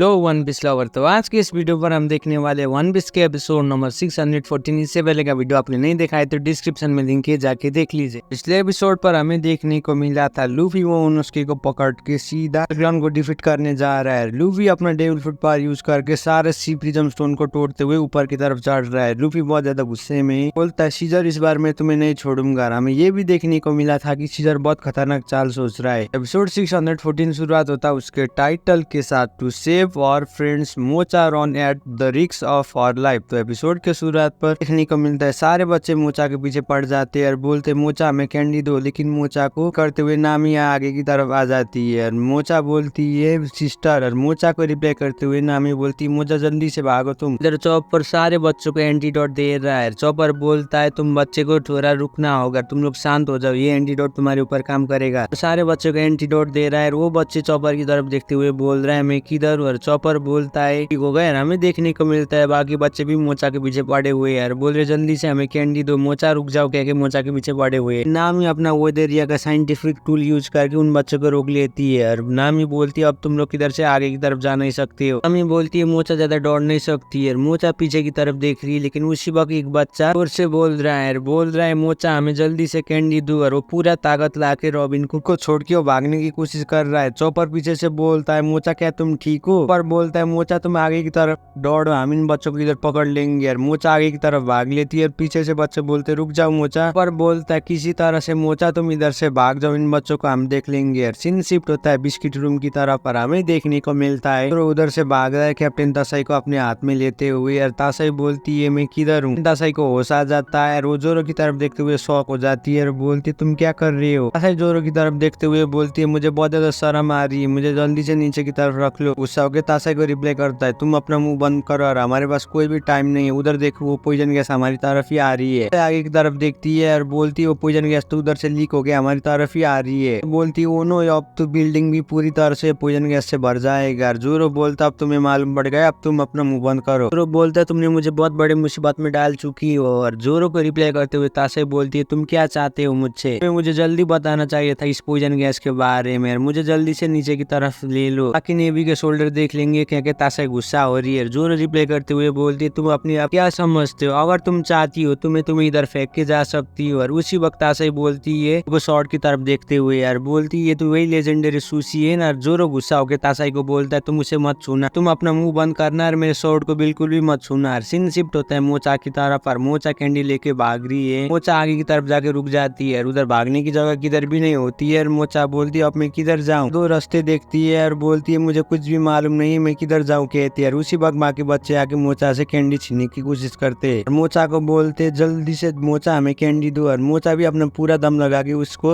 लो one piece lover. तो आज के इस वीडियो पर हम देखने वाले वन पीस के एपिसोड नंबर 614। इससे पहले का वीडियो आपने नहीं देखा है तो डिस्क्रिप्शन में लिंक है, जाके देख लीजिए। पिछले एपिसोड पर हमें देखने को मिला था लूफी वो उनोसुके को पकड़ के सीधा ग्राउंड को डिफीट करने जा रहा है। लूफी अपना डेविल फुट पावर यूज करके सारे सी प्रिज्म स्टोन को तोड़ते हुए ऊपर की तरफ चढ़ रहा है। लूफी बहुत ज्यादा गुस्से में बोलता है, सीजर इस बार मैं तुम्हें नहीं छोड़ूंगा। हमें ये भी देखने को मिला था कि सीजर बहुत खतरनाक चाल सोच रहा है। एपिसोड 614 शुरुआत होता है उसके टाइटल के साथ, टू सेव और फ्रेंड्स मोचा run at the risk of our life. तो एपिसोड के शुरुआत पर देखने को मिलता है सारे बच्चे मोचा के पीछे पड़ जाते हैं और बोलते मोचा हमें कैंडी दो, लेकिन मोचा को करते हुए नामी आगे की तरफ आ जाती है। मोचा बोलती है सिस्टर, और मोचा को रिप्लाई करते हुए नामी बोलती है मोचा जल्दी से भागो तुम। इधर चॉपर सारे बच्चों को एंटीडोट दे रहा है। चॉपर बोलता है तुम बच्चे को थोड़ा रुकना होगा, तुम लोग शांत हो जाओ, ये एंटीडोट तुम्हारे ऊपर काम करेगा। तो सारे बच्चों को एंटीडोट दे रहा है। वो बच्चे चॉपर की तरफ देखते हुए बोल रहा है मैं किधर हूँ, और चॉपर बोलता है ठीक हो गया। हमें देखने को मिलता है बाकी बच्चे भी मोचा के पीछे पड़े हुए हैं, बोल रहे जल्दी से हमें कैंडी दो, मोचा रुक जाओ कह के मोचा के पीछे पड़े हुए हैं। नामी अपना वो एरिया का साइंटिफिक टूल यूज करके उन बच्चों को रोक लेती है, और नामी बोलती है अब तुम लोग किधर से आगे की तरफ जा नहीं सकते हो। नामी बोलती है मोचा ज्यादा दौड़ नहीं सकती है। मोचा पीछे की तरफ देख रही है, लेकिन उसी वक्त एक बच्चा जोर से बोल रहा है मोचा हमें जल्दी से कैंडी दो, और वो पूरा ताकत लाके रॉबिन को छोड़ के वो भागने की कोशिश कर रहा है। चॉपर पीछे से बोलता है मोचा क्या तुम ठीक हो, पर बोलता है मोचा तुम आगे की तरफ दौड़ो, हम इन बच्चों को इधर पकड़ लेंगे। और मोचा आगे की तरफ भाग लेती है, पीछे से बच्चे बोलते रुक जाओ मोचा, पर बोलता है किसी तरह से मोचा तुम इधर से भाग जाओ, इन बच्चों को हम देख लेंगे। और सीन शिफ्ट होता है बिस्किट रूम की तरफ, पर हमें देखने को मिलता है तो उधर से भाग रहा है कैप्टन तासाई को अपने हाथ में लेते हुए। और तासाई बोलती है मैं किधर हूँ। तासाई को होश आ जाता है, वो जोरो की तरफ देखते हुए शॉक हो जाती है और बोलती तुम क्या कर रही हो। तासाई जोरो की तरफ देखते हुए बोलती है मुझे बहुत ज्यादा शर्म आ रही है, मुझे जल्दी से नीचे की तरफ रख लो। गुस्सा होकर तासाई को रिप्लाई करता है तुम अपना मुंह बंद करो, और हमारे पास कोई भी टाइम नहीं है। उधर देखो वो पॉइजन गैस हमारी तरफ ही आ रही है। आगे की तरफ देखती है और बोलती है वो पॉइजन गैस तो उधर से लीक हो गया, हमारी तरफ ही आ रही है। बोलती है ओ नो, अब तो बिल्डिंग भी पूरी तरह से पॉइजन गैस से भर जाएगा। जोरो बोलता अब तुम्हें मालूम पड़ गया, अब तुम अपना मुंह बंद करो। जोरो बोलता है तुमने मुझे बहुत बड़े मुसीबत में डाल चुकी हो। और जोरो को रिप्लाई करते हुए तासाई बोलती है तुम क्या चाहते हो मुझसे, मुझे जल्दी बताना चाहिए था इस पॉइजन गैस के बारे में, मुझे जल्दी से नीचे की तरफ ले लो, बाकी नेवी के शोल्डर देख लेंगे। क्या तासाई गुस्सा हो रही है। जोरो रिप्लाई करते हुए बोलती है तुम अपने आप क्या समझते हो, अगर तुम चाहती हो तुम्हें इधर फेंक के जा सकती हो। और उसी वक्त तासाई बोलती है वो शॉर्ट की तरफ देखते हुए यार बोलती है तो वही लेजेंडरी सुशी है ना। जोरो गुस्सा होकर तासाई को बोलता है तुम उसे मत छूना, तुम अपना मुंह बंद करना और मेरे शॉर्ट को बिल्कुल भी मत छूना। सीन शिफ्ट होता है मोचा की तरफ, और मोचा कैंडी लेके भाग रही है। मोचा आगे की तरफ जाके रुक जाती है, उधर भागने की जगह किधर भी नहीं होती है। मोचा बोलती है अब मैं किधर जाऊँ। दो रास्ते देखती है और बोलती है मुझे कुछ भी मालूम नहीं मैं किधर जाऊँ कहती है। उसी वक्त बाकी बच्चे आके मोचा से कैंडी छीनने की कोशिश करते हैं। मोचा को बोलते जल्दी से मोचा हमें कैंडी दो, और मोचा भी अपना पूरा दम लगा के उसको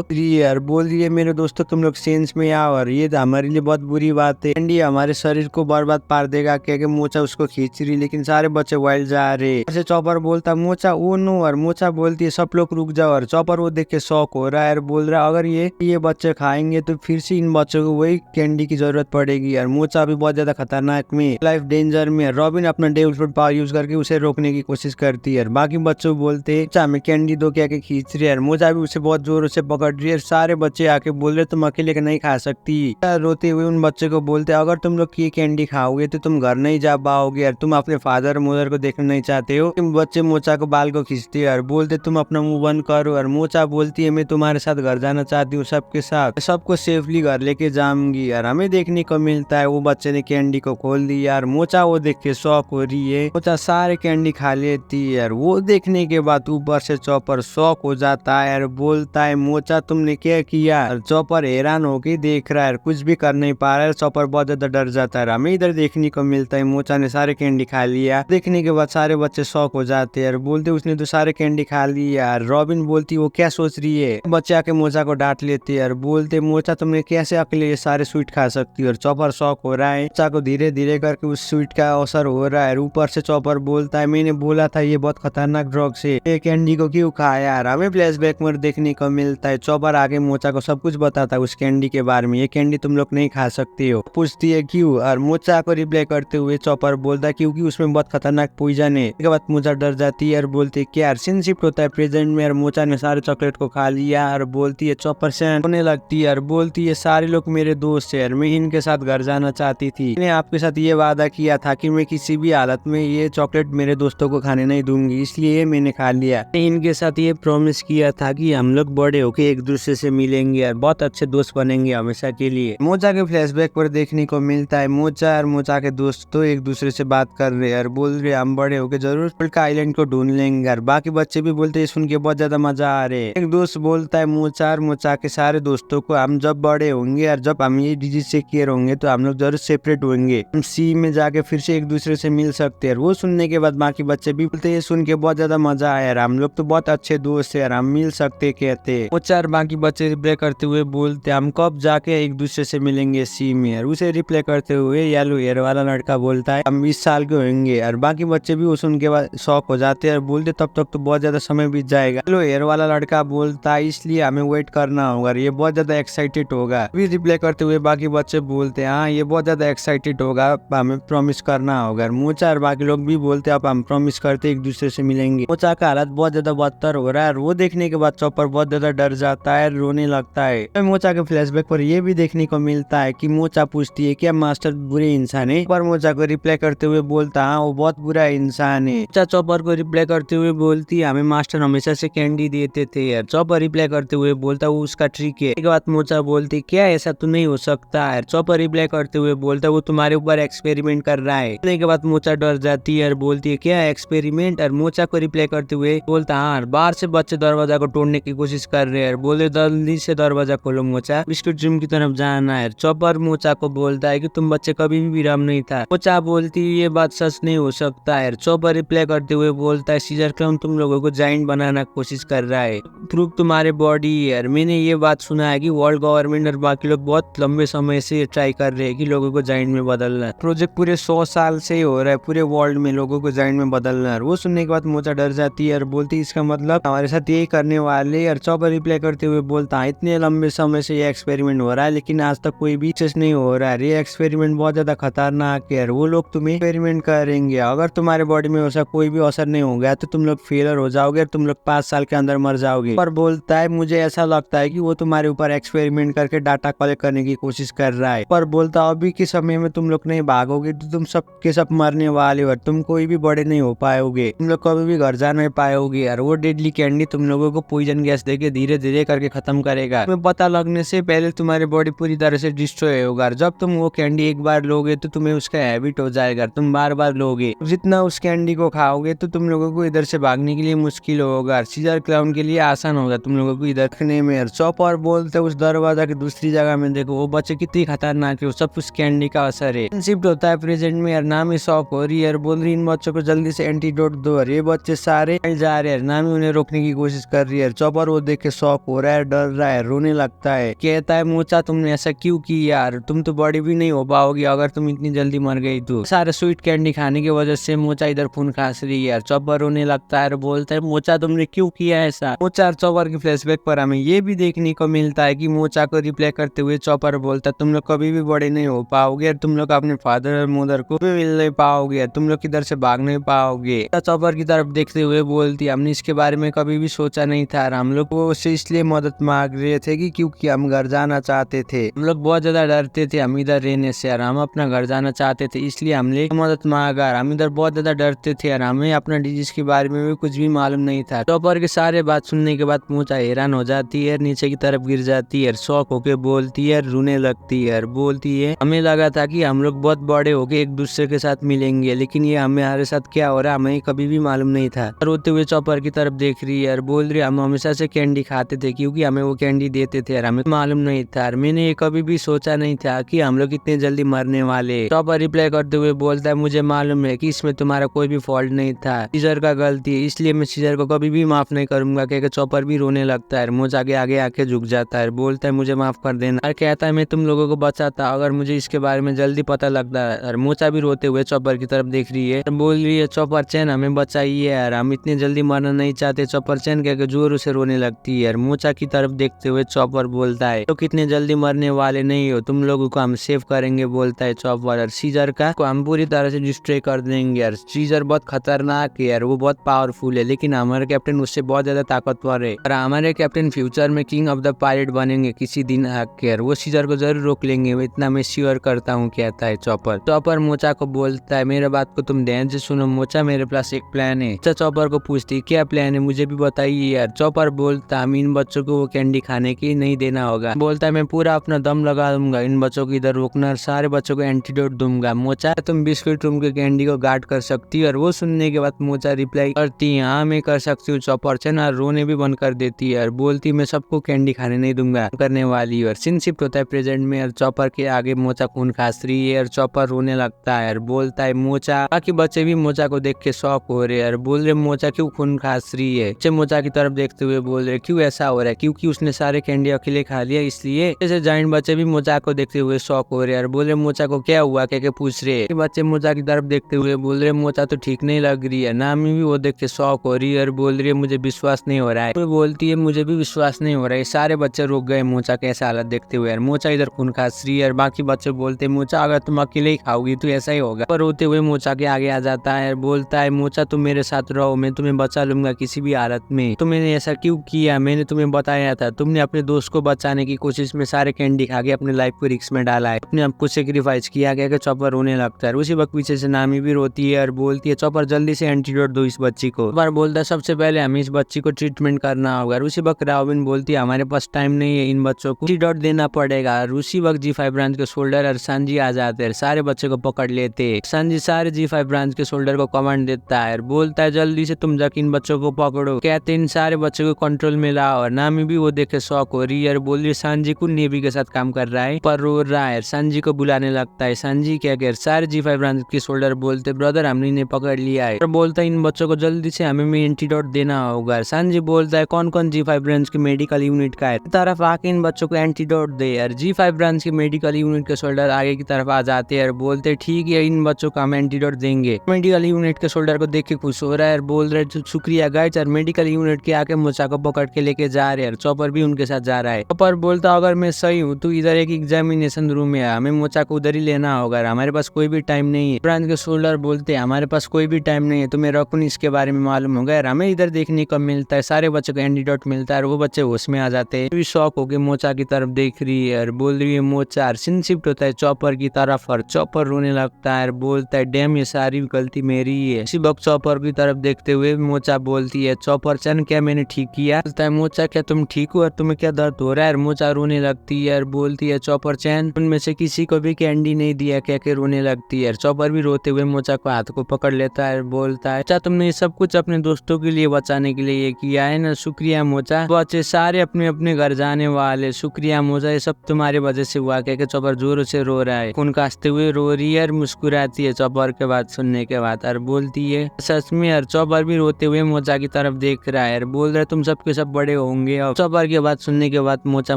और बोल रही है मेरे दोस्तों तुम लोग सेंस में आओ, और ये हमारे लिए बहुत बुरी बात है, कैंडी हमारे शरीर को बर्बाद पार देगा कह के मोचा उसको खींच रही, लेकिन सारे बच्चे वाइल्ड जा रहे। ऐसे चॉपर बोलता मोचा ओ नो, और मोचा बोलती है सब लोग रुक जाओ। और चॉपर वो देख के शौक हो रहा है और बोल रहा है अगर ये बच्चे खाएंगे तो फिर से इन बच्चों को वही कैंडी की जरूरत पड़ेगी। और मोचा भी बहुत ज्यादा खतरनाक में, लाइफ डेंजर में। रॉबिन अपना डेविल फुट पावर यूज करके उसे रोकने की कोशिश करती है। बाकी बच्चों बोलते अच्छा हमें कैंडी दो क्या के खींच रही है। मोचा भी उसे बहुत जोरों से पकड़ रही है। सारे बच्चे आके बोल रहे तुम अकेले नहीं खा सकती। रोते हुए उन बच्चे को बोलते अगर तुम लोग ये कैंडी खाओगे तो तुम घर नहीं जा पाओगे, और तुम अपने फादर मदर को देखना नहीं चाहते हो। बच्चे मोचा को बाल को खींचते हैं और बोलते तुम अपना मुंह बंद करो। और मोचा बोलती है मैं तुम्हारे साथ घर जाना चाहती हूँ, सबके साथ, सबको सेफली घर लेके जाऊंगी। और हमें देखने को मिलता है वो बच्चे ने कैंडी को खोल दिया, और मोचा वो देख के शौक हो रही है। मोचा सारे कैंडी खा लेती है, और वो देखने के बाद ऊपर से चॉपर शौक हो जाता है और बोलता है मोचा तुमने क्या किया। और चॉपर हैरान होके देख रहा है, कुछ भी कर नहीं पा रहा है। चॉपर बहुत ज्यादा डर जाता है। हमें इधर देखने को मिलता है मोचा ने सारे कैंडी खा लिया। देखने के बाद सारे बच्चे शौक हो जाते हैं और बोलते उसने तो सारे कैंडी खा लिया। रॉबिन बोलती वो क्या सोच रही है। बच्चे आके मोचा को डांट लेते हैं और बोलते मोचा तुमने कैसे अकेले ये सारे स्वीट खा सकती हो। और चॉपर शौक हो रहा है। मोचा को धीरे धीरे करके उस स्वीट का असर हो रहा है। ऊपर से चॉपर बोलता है मैंने बोला था ये बहुत खतरनाक ड्रग्स है, ये कैंडी को क्यों खाया। हमें फ्लैशबैक में देखने को मिलता है चॉपर आगे मोचा को सब कुछ बताता है उस कैंडी के बारे में, ये कैंडी तुम लोग नहीं खा सकते हो। पूछती है क्यों, और मोचा को रिप्लाई करते हुए चॉपर बोलता है क्योंकि उसमें बहुत खतरनाक पॉइजन है। इसके बाद मोचा डर जाती है और बोलती है क्या। सीन शिफ्ट होता है प्रेजेंट में, और मोचा ने सारे चॉकलेट को खा लिया और बोलती है चॉपर से होने लगती है और बोलती है सारे लोग मेरे दोस्त है, मैं इनके साथ घर जाना चाहती थी। मैंने आपके साथ ये वादा किया था कि मैं किसी भी हालत में ये चॉकलेट मेरे दोस्तों को खाने नहीं दूंगी, इसलिए मैंने खा लिया। इनके साथ ये प्रॉमिस किया था कि हम लोग बड़े होके एक दूसरे से मिलेंगे और बहुत अच्छे दोस्त बनेंगे हमेशा के लिए। मोचा के फ्लैशबैक पर देखने को मिलता है मोचा और मोचा के दोस्त तो एक दूसरे से बात कर रहे हैं और बोल रहे हम बड़े होके जरूर पुलका आइलैंड को ढूंढ लेंगे। और बाकी बच्चे भी बोलते हैं सुन के बहुत ज्यादा मजा आ रहे है। एक दोस्त बोलता है मोचा और मोचा के सारे दोस्तों को हम जब बड़े होंगे और जब हम ये डिजीज से क्लियर होंगे तो हम लोग जरूर सेपरेट होंगे, हम सी में जाके फिर से एक दूसरे से मिल सकते हैं। वो सुनने के बाद बाकी बच्चे भी बोलते हैं सुन के बहुत ज्यादा मजा आया, हम लोग तो बहुत अच्छे दोस्त है, हम मिल सकते कहते। मोचा और बाकी बच्चे रिप्लाई करते हुए बोलते हम कब जाके एक दूसरे से मिलेंगे सी में। उसे रिप्लाई करते हुए येलो हेयर वाला लड़का बोलता है हम 20 साल के होंगे। और बाकी बच्चे भी सुन के बाद शॉक हो जाते हैं और बोलते तब तक तो बहुत ज्यादा समय बीत जाएगा। येलो हेयर वाला लड़का बोलता है इसलिए हमें वेट करना होगा, ये बहुत ज्यादा एक्साइटेड होगा। भी रिप्लाई करते हुए बाकी बच्चे बोलते हैं हाँ ये बहुत ज्यादा एक्साइटेड होगा, हमें प्रॉमिस करना होगा। मोचा और बाकी लोग भी बोलते अब हम प्रॉमिस करते एक दूसरे से मिलेंगे। मोचा का हालत बहुत ज्यादा बदतर हो रहा है और वो देखने के बाद चॉपर बहुत ज्यादा डर जाता है, रोने लगता है। मोचा के फ्लैशबैक पर ये भी देखने को मिलता है कि मोचा पूछती है क्या मास्टर बुरे इंसान है, पर मोचा को रिप्लाई करते हुए बोलता हाँ वो बहुत बुरा इंसान है। मोचा चॉपर को रिप्लाई करते हुए बोलती हमें मास्टर हमेशा से कैंडी देते थे यार। चॉपर रिप्लाई करते हुए बोलता वो उसका ट्रिक है। एक बात मोचा बोलती क्या ऐसा तो नहीं हो सकता है। चॉपर रिप्लाई करते हुए बोलता वो तुम्हारे ऊपर एक्सपेरिमेंट कर रहा है। के बाद मोचा डर जाती है और बोलती है क्या एक्सपेरिमेंट। और मोचा को रिप्लाई करते हुए बोलता हाँ बाहर से बच्चे दरवाजा को तोड़ने की कोशिश कर रहे हैं, बोले जल्दी से दरवाजा खोलो मोचा, बिस्कुट रूम की तरफ जाना है। चॉपर मोचा को बोलता है कि तुम बच्चे कभी भी विराम नहीं था। मोचा बोलती ये बात सच नहीं हो सकता है। चॉपर रिप्लाई करते हुए बोलता है सीजर क्लाउन तुम लोगों को जाइंट बनाना कोशिश कर रहा है, प्रूफ तुम्हारे बॉडी है। मैंने ये बात सुना है कि वर्ल्ड गवर्नमेंट और बाकी लोग बहुत लंबे समय से ट्राई कर रहे हैं कि लोगों को जाइंट में बदलना। प्रोजेक्ट पूरे 100 साल से हो रहा है, पूरे वर्ल्ड में लोगों को जाइंट में बदलना है। वो सुनने के बाद मोचा डर जाती है और बोलती इसका मतलब हमारे साथ यही करने वाले। और चॉपर रिप्लाई करते हुए बोलता है इतने लंबे समय से ये एक्सपेरिमेंट हो रहा है लेकिन आज तक कोई भी सक्सेस नहीं हो रहा है, ये एक्सपेरिमेंट बहुत ज्यादा खतरनाक है। वो लोग तुम्हें एक्सपेरिमेंट करेंगे, अगर तुम्हारे बॉडी में ऐसा कोई भी असर नहीं होगा तो तुम लोग फेलर हो जाओगे, तुम लोग 5 साल के अंदर मर जाओगे। पर बोलता है मुझे ऐसा लगता है कि वो तुम्हारे ऊपर एक्सपेरिमेंट करके डाटा कलेक्ट करने की कोशिश कर रहा है। पर बोलता अभी के समय में तुम लोग नहीं भागोगे तो तुम सब के सब मरने वाले हो, तुम कोई भी बड़े नहीं हो पाओगे, तुम लोग कभी भी घर जा नहीं पाओगे। और वो डेडली कैंडी तुम लोगों को पॉइजन गैस देके धीरे धीरे करके खत्म करेगा। तुम्हें पता लगने से पहले तुम्हारी बॉडी पूरी तरह से डिस्ट्रॉय होगा। जब तुम वो कैंडी एक बार लोगे तो तुम्हें उसका हैबिट हो जाएगा, तुम बार बार लोगे। जितना उस कैंडी को खाओगे तो तुम लोगों को इधर से भागने के लिए मुश्किल होगा, सीजर क्लाउन के लिए आसान होगा तुम लोगों को इधर रखने में। चॉपर बोलते उस दरवाजा की दूसरी जगह में देखो वो बच्चे कितनी खतरनाक है, सब उस कैंडी का असर है। शिफ्ट होता है प्रेजेंट में यार, नामी शॉक हो रही है, बोल रही इन बच्चों को जल्दी से एंटीडोट दो। और ये बच्चे सारे जा रहे हैं, नामी उन्हें रोकने की कोशिश कर रही है। चॉपर वो देख के शॉक हो रहा है, डर रहा है, रोने लगता है, कहता है मोचा तुमने ऐसा क्यों की यार, तुम तो बॉडी भी नहीं हो पाओगी अगर तुम इतनी जल्दी मर गई तो। सारे स्वीट कैंडी खाने की वजह से मोचा इधर खून खास रही है। चॉपर रोने लगता है और बोलता है मोचा तुमने क्यों किया ऐसा। मोचा और चॉपर की फ्लैशबैक पर हमें ये भी देखने को मिलता है कि मोचा को रिप्लाई करते हुए चॉपर बोलता है तुम लोग कभी भी बड़े नहीं हो पाओगे और तुम लोग अपने फादर और मदर को भी मिल नहीं पाओगे, तुम लोग किधर से भाग नहीं पाओगे। चॉपर की तरफ देखते हुए बोलती हमने इसके बारे में कभी भी सोचा नहीं था, हम लोग वो उससे इसलिए मदद मांग रहे थे कि क्योंकि हम घर जाना चाहते थे, हम लोग बहुत ज्यादा डरते थे हम इधर रहने से और हम अपना घर जाना चाहते थे इसलिए हमने मदद मांगा। हम इधर बहुत ज्यादा डरते थे और हमें अपना डिजीज के बारे में भी कुछ भी मालूम नहीं था। चॉपर के सारे बात सुनने के बाद मोचा हैरान हो जाती है, नीचे की तरफ गिर जाती है, शौक होके बोलती है, रोने लगती है और बोलती है हमें लगा था कि हम लोग बहुत बड़े होके एक दूसरे के साथ मिलेंगे लेकिन ये हमारे साथ क्या हो रहा है हमें कभी भी मालूम नहीं था। रोते हुए चॉपर की तरफ देख रही है और बोल रही है हम हमेशा से कैंडी खाते थे क्योंकि हमें वो कैंडी देते थे और हमें मालूम नहीं था और मैंने ये कभी भी सोचा नहीं था कि हम लोग इतने जल्दी मरने वाले। चॉपर रिप्लाई करते हुए बोलता है मुझे मालूम है कि इसमें तुम्हारा कोई भी फॉल्ट नहीं था, सीजर का गलती है, इसलिए मैं सीजर को कभी भी माफ नहीं करूंगा। कहकर चॉपर भी रोने लगता है, मोचा के आगे आके झुक जाता है, बोलता है मुझे माफ कर देना और कहता है मैं तुम लोगों को बचाता अगर मुझे इसके बारे में जल्दी पता लगता है। और मोचा भी रोते हुए चॉपर की तरफ देख रही है, बोल रही है चॉपर चैन हमें बचाइए यार, हम इतने जल्दी मरना नहीं चाहते। चॉपर चैन कहकर जोर से रोने लगती है और मोचा की तरफ देखते हुए चॉपर बोलता है तो कितने जल्दी मरने वाले नहीं हो, तुम लोगों को हम सेव करेंगे, बोलता है चॉपर। और सीजर का को हम पूरी तरह से डिस्ट्रॉय कर देंगे यार, सीजर बहुत खतरनाक है यार, वो बहुत पावरफुल है लेकिन हमारे कैप्टन उससे बहुत ज्यादा ताकतवर है और हमारे कैप्टन फ्यूचर में किंग ऑफ द पायरेट बनेंगे किसी दिन आकर, वो सीजर को जरूर रोक लेंगे, वो इतना मैं श्योर कर करता हूँ, कहता है चॉपर। चॉपर मोचा को बोलता है मेरे बात को तुम ध्यान से सुनो मोचा, मेरे पास एक प्लान है। चॉपर को पूछती क्या प्लान है, मुझे भी बताइए यार। चॉपर बोलता हम इन बच्चों को वो कैंडी खाने की नहीं देना होगा। बोलता है मैं पूरा अपना दम लगा दूंगा इन बच्चों को इधर रोकना और सारे बच्चों को एंटीडोट दूंगा। मोचा तुम बिस्कुट रूम के कैंडी को गार्ड कर सकती है। और वो सुनने के बाद मोचा रिप्लाई करती है हाँ मैं कर सकती हूँ। चॉपर से ना रोने भी बंद कर देती है और बोलती मैं सबको कैंडी खाने नहीं दूंगा करने वाली। और सीन शिफ्ट होता है प्रेजेंट में और चॉपर के आगे मोचा खून खास रही है और चॉपर रोने लगता है और बोलता है मोचा। बाकी बच्चे भी मोचा को देख के शॉक हो रहे हैं और बोल रहे मोचा क्यों खून खास रही है। बच्चे मोचा की तरफ देखते हुए बोल रहे क्यों ऐसा हो रहा है, क्योंकि उसने सारे कैंडी अकेले खा लिया इसलिए। जैसे जाइंट बच्चे भी मोचा को देखते हुए शॉक हो रहे हैं और बोल रहे मोचा को क्या हुआ कह पूछ रहे। बच्चे मोचा की तरफ देखते हुए बोल रहे मोचा तो ठीक नहीं लग रही है। नामी भी वो देख के शॉक हो रही है और बोल रही है मुझे विश्वास नहीं हो रहा है। तो बोलती है मुझे भी विश्वास नहीं हो रहा है। सारे बच्चे रुक गए मोचा के ऐसा हालत देखते हुए। मोचा इधर खून खास रही है और बाकी बच्चे बोलते मोचा अगर तुम अकेले ही खाओगी तो ऐसा ही होगा। पर रोते हुए मोचा के आगे आ जाता है, बोलता है मोचा तुम मेरे साथ रहो, मैं तुम्हें बचा लूंगा किसी भी हालत में। तुमने ऐसा क्यों किया, मैंने तुम्हें बताया था। तुमने अपने दोस्त को बचाने की कोशिश में सारे कैंडी खा के अपने लाइफ को रिस्क में डाला है, अपने आपको सेक्रीफाइस किया गया। चॉपर रोने लगता है। उसी वक्त पीछे से नामी भी रोती है और बोलती है चॉपर जल्दी से एंटीडोट दो इस बच्ची को। चॉपर बोलता है सबसे पहले हमें इस बच्ची को ट्रीटमेंट करना होगा। उसी वक्त रॉबिन बोलती है हमारे पास टाइम नहीं है, इन बच्चों को एंटीडोट देना पड़ेगा। उसी वक्त G5 ब्रांच के शोल्डर और सांजी आ जाते हैं, सारे बच्चे को पकड़ लेते हैं। सांजी सारे G5 ब्रांच के शोल्डर को कमांड देता है और बोलता है जल्दी से तुम जाके इन बच्चों को पकड़ो। कहते इन सारे बच्चों को कंट्रोल में लाओ। और नामी भी वो देख के शॉक हो रही है और बोल रही है सांजी को नेवी के साथ काम कर रहा है पर रो रहा है। सांजी को बुलाने लगता है। सांजी क्या कर सारे G5 ब्रांच के शोल्डर बोलते ब्रदर हमने इन्हें पकड़ लिया है। और बोलता है इन बच्चों को जल्दी से हमें एंटीडोट देना होगा। सांजी बोलता है कौन कौन G5 ब्रांच के मेडिकल यूनिट का है तरफ आके इन बच्चों को एंटीडोट दे। और G5 ब्रांच के मेडिकल यूनिट के शोल्डर आगे की तरफ आ जाते हैं और बोलते ठीक है इन बच्चों को हम एंटीडोट देंगे। मेडिकल यूनिट के शोल्डर को देख के खुश हो रहा है और बोल रहे शुक्रिया गाइस। और मेडिकल यूनिट के आके मोचा को पकड़ के लेके जा रहे हैं। चॉपर भी उनके साथ जा रहा है। चॉपर बोलता अगर मैं सही हूँ तो इधर एक एग्जामिनेशन रूम है, हमें मोचा को उधर ही लेना होगा, हमारे पास कोई भी टाइम नहीं है। ब्रांच के शोल्डर बोलते हैं हमारे पास कोई भी टाइम नहीं है, तुम्हें रकुन इसके बारे में मालूम होगा। यार हमें इधर देखने को मिलता है, सारे बच्चों को एंटीडोट मिलता है और वो बच्चे होश में आ जाते हैं। शौक होके मोचा की तरफ देख रही है और बोल रही है मोचा। सीन शिफ्ट होता है चॉपर की तरफ और चॉपर रोने लगता है और बोलता है डैम ये सारी गलती मेरी ही है। इसी वक्त चॉपर की तरफ देखते हुए मोचा बोलती है चॉपर चन क्या मैंने ठीक किया। बोलता है मोचा क्या तुम ठीक हो और तुम्हें क्या दर्द हो रहा है। मोचा रोने लगती है और बोलती है चॉपर चैन उनमें से किसी को भी कैंडी नहीं दिया कह के रोने लगती है। चॉपर भी रोते हुए मोचा को हाथ को पकड़ लेता है और बोलता है अच्छा तुमने सब कुछ अपने दोस्तों के लिए बचाने के लिए ये किया है ना, शुक्रिया मोचा। बच्चे सारे अपने अपने घर जाने वाले, शुक्रिया मोचा ये सब तुम्हारी वजह से हुआ कह के चॉपर जोरों से रो रहा है। खून कासते हुए रो रही है और मुस्कुराती है चॉपर के बात सुनने के बाद और बोलती है सच में। और चॉपर भी रोते हुए मोचा की तरफ देख रहा है और बोल रहा है तुम सबके सब बड़े होंगे। और चॉपर की बात सुनने के बाद मोचा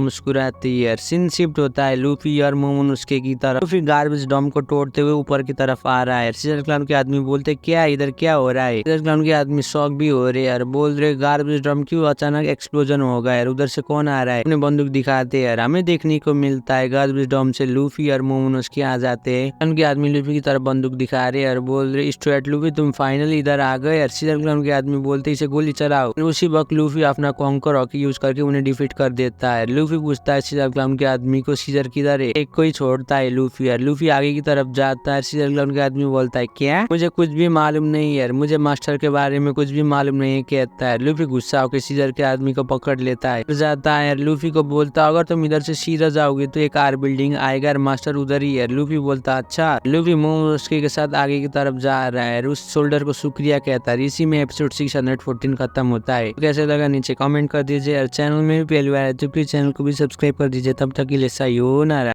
मुस्कुराती है। सीन शिफ्ट होता है लूफी और मोमन उसके की तरफ। लूफी गार्बेज डॉम को तोड़ते हुए ऊपर की तरफ आ रहा है। सीजर क्लाउन के आदमी बोलते क्या इधर क्या हो रहा है। सीजर क्लाउन के आदमी शॉक भी हो रहे हैं और बोल रहे गार्बेज डॉम क्यों अचानक एक्सप्लोजन हो गया है, उधर से कौन आ रहा है। अपने बंदूक दिखाते हैं। हमें देखने को मिलता है गार्बेज डॉम से लूफी और मोमन उसके आ जाते हैं। उनके आदमी लूफी की तरफ बंदूक दिखा रहे और बोल रहे स्ट्रेट लूफी तुम फाइनली इधर आ गए। और सीजर क्लाउन के आदमी बोलते इसे गोली चलाओ। उसी वक्त लूफी अपना कॉन्कर हॉकी यूज करके उन्हें डिफीट कर देता है। लूफी पूछता है सीजर क्लाउन के आदमी को सीजर किधर है, एक कोई छोड़ता है लूफी। और लूफी आगे की तरफ जाता है। सीजर क्लाउन के आदमी बोलता है क्या मुझे कुछ भी मालूम नहीं है, मुझे मास्टर के बारे में कुछ भी मालूम नहीं है कहता है। लूफी गुस्सा होकर सीजर के आदमी को पकड़ लेता है जाता है। लूफी को बोलता अगर तुम इधर से सीधा जाओगे तो एक आर बिल्डिंग आएगा और मास्टर उधर ही है। लूफी बोलता अच्छा। लूफी मोमोस्की के साथ आगे की तरफ जा रहा है। उस शोल्डर को शुक्रिया कहता है। इसी में एपिसोड 614 खत्म होता है। कैसे लगा नीचे कमेंट कर दीजिए और चैनल में भी पहली बार है तो प्लीज चैनल को भी सब्सक्राइब कर दीजिए। तब तक के लिए सायोनारा।